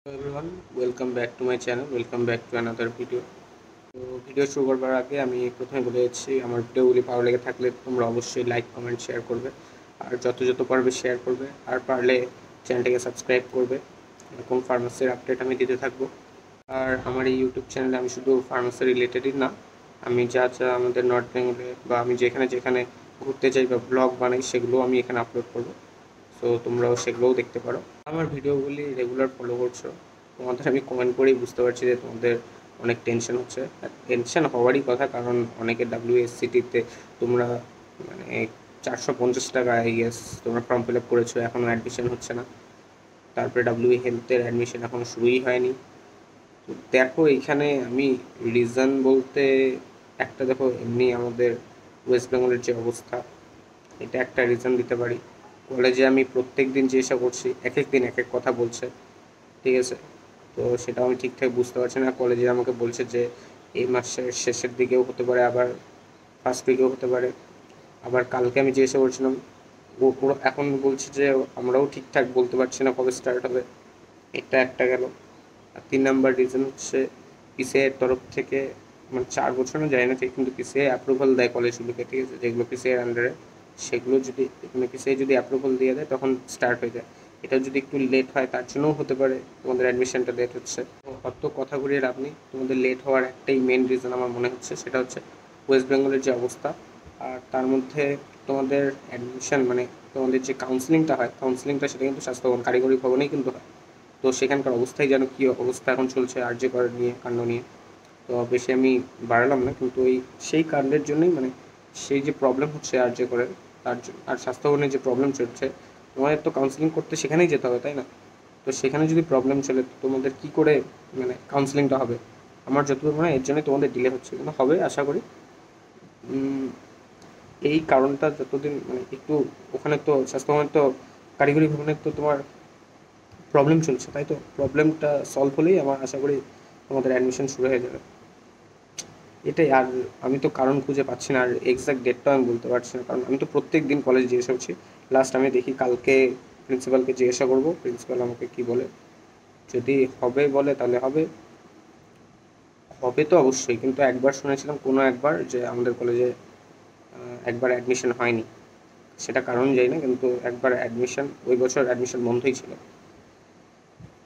Hello everyone, welcome back to my channel. Welcome back to another video. তো video শুরু করবার আগে আমি প্রথমে বলে যাচ্ছি, আমার ভিডিওগুলি ভালো লেগে থাকলে তোমরা অবশ্যই লাইক কমেন্ট শেয়ার করবে, আর যত পারবে শেয়ার করবে, আর পারলে চ্যানেলটাকে সাবস্ক্রাইব করবে। এরকম ফার্মাসির আপডেট আমি দিতে থাকবো। আর আমার এই ইউটিউব চ্যানেলে আমি শুধু ফার্মাসি রিলেটেডই না, আমি যা আমাদের নর্থ বেঙ্গলে বা আমি যেখানে যেখানে ঘুরতে যাই বা ব্লগ বানাই সেগুলো আমি এখানে আপলোড করবো। সো তোমরাও সেগুলোও দেখতে পারো। আমার ভিডিওগুলি রেগুলার ফলো করছো, তোমাদের আমি কমেন্ট করেই বুঝতে পারছি যে তোমাদের অনেক টেনশন হচ্ছে। টেনশন হওয়ারই কথা, কারণ অনেকে WSCT-তে তোমরা মানে 450 টাকা গেস তোমরা ফর্ম ফিল আপ করেছো, এখনও অ্যাডমিশন হচ্ছে না। তারপরে হেলথের অ্যাডমিশন এখনও শুরুই হয়নি। তো দেখো এইখানে আমি রিজন বলতে একটা, দেখো এমনি আমাদের ওয়েস্ট বেঙ্গলের যে অবস্থা, এটা একটা রিজন দিতে পারি। কলেজে আমি প্রত্যেক দিন চেষ্টা করছি, এক এক দিন এক এক কথা বলছে, ঠিক আছে? তো সেটাও আমি ঠিকঠাক বুঝতে পারছি না। কলেজে আমাকে বলছে যে এই মাসের শেষের দিকেও হতে পারে, আবার ফার্স্ট উইকেও হতে পারে। আবার কালকে আমি জিজ্ঞাসা করছিলাম, ওরা এখন বলছে যে আমরাও ঠিকঠাক বলতে পারছি না কবে স্টার্ট হবে। এটা একটা গেল। আর 3 নাম্বার রিজন হচ্ছে পিসিআইয়ের তরফ থেকে, মানে 4 বছর না যায় না ঠিক, কিন্তু পিসিআই অ্যাপ্রুভাল দেয় কলেজগুলোকে, ঠিক আছে? যেগুলো পিসিআইয়ের আন্ডারে, সেগুলো যদি মানে পিসিআই যদি অ্যাপ্রুভাল দিয়ে দেয় তখন স্টার্ট হয়ে যায়। এটা যদি একটু লেট হয় তার জন্যও হতে পারে তোমাদের অ্যাডমিশনটা লেট হচ্ছে। অত কথা ঘুরিয়ে লাভ নেই, তোমাদের লেট হওয়ার একটাই মেন রিজন আমার মনে হচ্ছে, সেটা হচ্ছে ওয়েস্ট বেঙ্গলের যে অবস্থা। আর তার মধ্যে তোমাদের অ্যাডমিশন মানে তোমাদের যে কাউন্সিলিংটা হয়, কাউন্সিলিংটা সেটা কিন্তু স্বাস্থ্যভবন কারিগরি ভবনেই কিন্তু হয়। তো সেখানকার অবস্থাই যেন কী অবস্থা এখন চলছে আরজিকর নিয়ে, কাণ্ড নিয়ে। তো বেশি আমি বাড়ালাম না, কিন্তু ওই সেই কাণ্ডের জন্যই মানে সেই যে প্রবলেম হচ্ছে আরজিকরের, তার জন্য আর স্বাস্থ্যভবনের যে প্রবলেম চলছে, তোমাদের তো কাউন্সিলিং করতে সেখানেই যেতে হবে, তাই না? তো সেখানে যদি প্রবলেম চলে তো তোমাদের কী করে মানে কাউন্সিলিংটা হবে? আমার যতদূর মনে হয় এর জন্যই তোমাদের ডিলে হচ্ছে, কিন্তু হবে আশা করি। এই কারণটা যতদিন মানে একটু, ওখানে তো স্বাস্থ্যভবনের তো কারিগরি ভবনের তো তোমার প্রবলেম চলছে, তাই তো প্রবলেমটা সলভ হলেই আমার আশা করি তোমাদের অ্যাডমিশন শুরু হয়ে যাবে। এটাই। আর আমি তো কারণ খুঁজে পাচ্ছি না, আর এক্সাক্ট ডেটটাও আমি বলতে পারছি না, কারণ আমি তো প্রত্যেক দিন কলেজ জিজ্ঞাসা করছি। লাস্ট আমি দেখি কালকে প্রিন্সিপালকে জিজ্ঞাসা করবো, প্রিন্সিপাল আমাকে কি বলে। যদি হবে বলে তাহলে হবে। হবে তো অবশ্যই, কিন্তু একবার শুনেছিলাম কোনো একবার যে আমাদের কলেজে একবার অ্যাডমিশন হয়নি, সেটা কারণ যাই না, কিন্তু একবার অ্যাডমিশন, ওই বছর অ্যাডমিশন বন্ধই ছিল।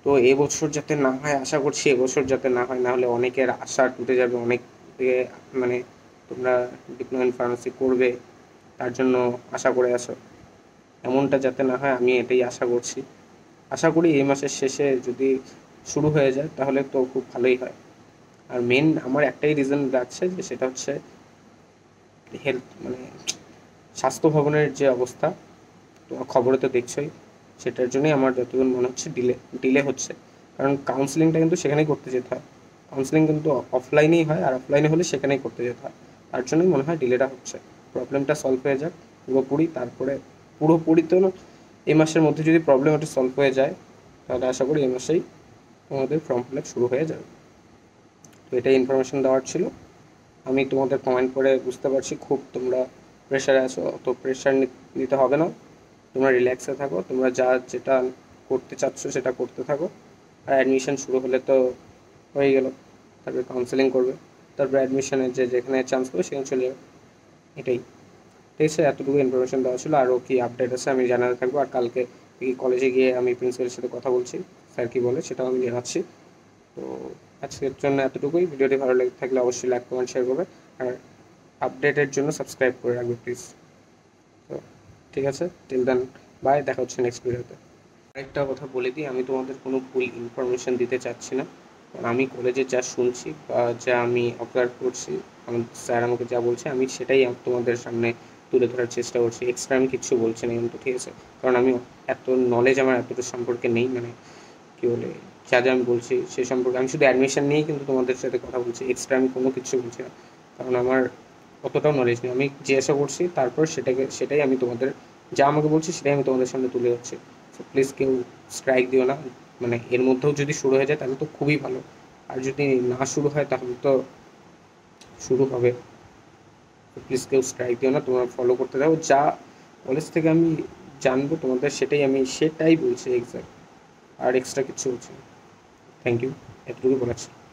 তো এবছর যাতে না হয় আশা করছি, এবছর যাতে না হয়, না হলে অনেকের আশা টুটে যাবে। অনেক থেকে মানে তোমরা ডিপ্লোমা ইন ফার্মেসি করবে, তার জন্য আশা করে আছো, এমনটা যাতে না হয় আমি এটাই আশা করছি। আশা করি এই মাসের শেষে যদি শুরু হয়ে যায় তাহলে তো খুব ভালোই হয়। আর মেন আমার একটাই রিজন লাগছে, যে সেটা হচ্ছে হেলথ মানে স্বাস্থ্য ভবনের যে অবস্থা, তোমার খবরে তো দেখছোই। সেটার জন্যই আমার যতদূর মনে হচ্ছে ডিলে হচ্ছে। কারণ কাউন্সিলিংটা কিন্তু সেখানেই করতে যেতে হয়, কাউন্সিলিং কিন্তু অফলাইনেই হয়, আর অফলাইনে হলে সেখানেই করতে যেতে হয়। তার জন্যই মনে হয় ডিলেটা হচ্ছে। প্রবলেমটা সলভ হয়ে যাক পুরোপুরি, তারপরে পুরোপুরি তো না, এই মাসের মধ্যে যদি প্রবলেমটা সলভ হয়ে যায় তাহলে আশা করি এই মাসেই তোমাদের ফর্ম ফিল আপ শুরু হয়ে যাবে। তো এটাই ইনফরমেশন দেওয়ার ছিল। আমি তোমাদের কমেন্ট করে বুঝতে পারছি খুব তোমরা প্রেশারে আছো, তো প্রেশার নিতে হবে না। তোমরা রিল্যাক্সে থাকো, তোমরা যেটা করতে চাচ্ছ সেটা করতে থাকো। আর অ্যাডমিশন শুরু হলে তো হয়ে গেল, তারপরে কাউন্সেলিং করবে, তারপরে অ্যাডমিশনের যে যেখানে চান্স পাবে সেখানে চলে যাবে। এটাই, ঠিক আছে? এতটুকু ইনফরমেশন দেওয়া ছিল। আরও কি আপডেট আছে আমি জানাতে থাকবো। আর কালকে কলেজে গিয়ে আমি প্রিন্সিপালের সাথে কথা বলছি, স্যার কী বলে সেটাও আমি জানাচ্ছি। তো আজকের জন্য এতটুকুই। ভিডিওটি ভালো লেগে থাকলে অবশ্যই লাইক কমেন্ট শেয়ার করবে, আর আপডেটের জন্য সাবস্ক্রাইব করে রাখবে প্লিজ। তো ঠিক আছে, টিল দেন, বাই, দেখা হচ্ছে নেক্সট ভিডিওতে। আরেকটা কথা বলে দিই, আমি তোমাদের কোনো ভুল ইনফরমেশন দিতে চাচ্ছি না, কারণ আমি কলেজে যা শুনছি বা যা আমি অবজার্ভ করছি, আমার স্যার আমাকে যা বলছে আমি সেটাই তোমাদের সামনে তুলে ধরার চেষ্টা করছি। এক্সট্রা আমি কিচ্ছু বলছি না কিন্তু, ঠিক আছে? কারণ আমি এত নলেজ আমার এতটা সম্পর্কে নেই, মানে কী বলে, যা যা আমি বলছি সে সম্পর্কে আমি শুধু অ্যাডমিশন নিয়েই কিন্তু তোমাদের সাথে কথা বলছি, এক্সট্রা আমি কোনো কিছু বলছি না, কারণ আমার অতটাও নলেজ নেই। আমি জিজ্ঞাসা করছি, তারপর সেটাই আমি তোমাদের, যা আমাকে বলছি সেটাই আমি তোমাদের সামনে তুলে ধরছি। সো প্লিজ কেউ স্ট্রাইক দিও না। মানে এর মধ্যেও যদি শুরু হয়ে যায় তাহলে তো খুবই ভালো, আর যদি না শুরু হয় তাহলে তো শুরু হবে। তো প্লিজ কেউ স্ট্রাইক দিও না, তোমরা ফলো করতে থাকো। যা কলেজ থেকে আমি জানবো তোমাদের সেটাই বলছি এক্সাক্ট, আর এক্সট্রা কিছু বলছি না। থ্যাংক ইউ, এতটুকু বলার ছিল।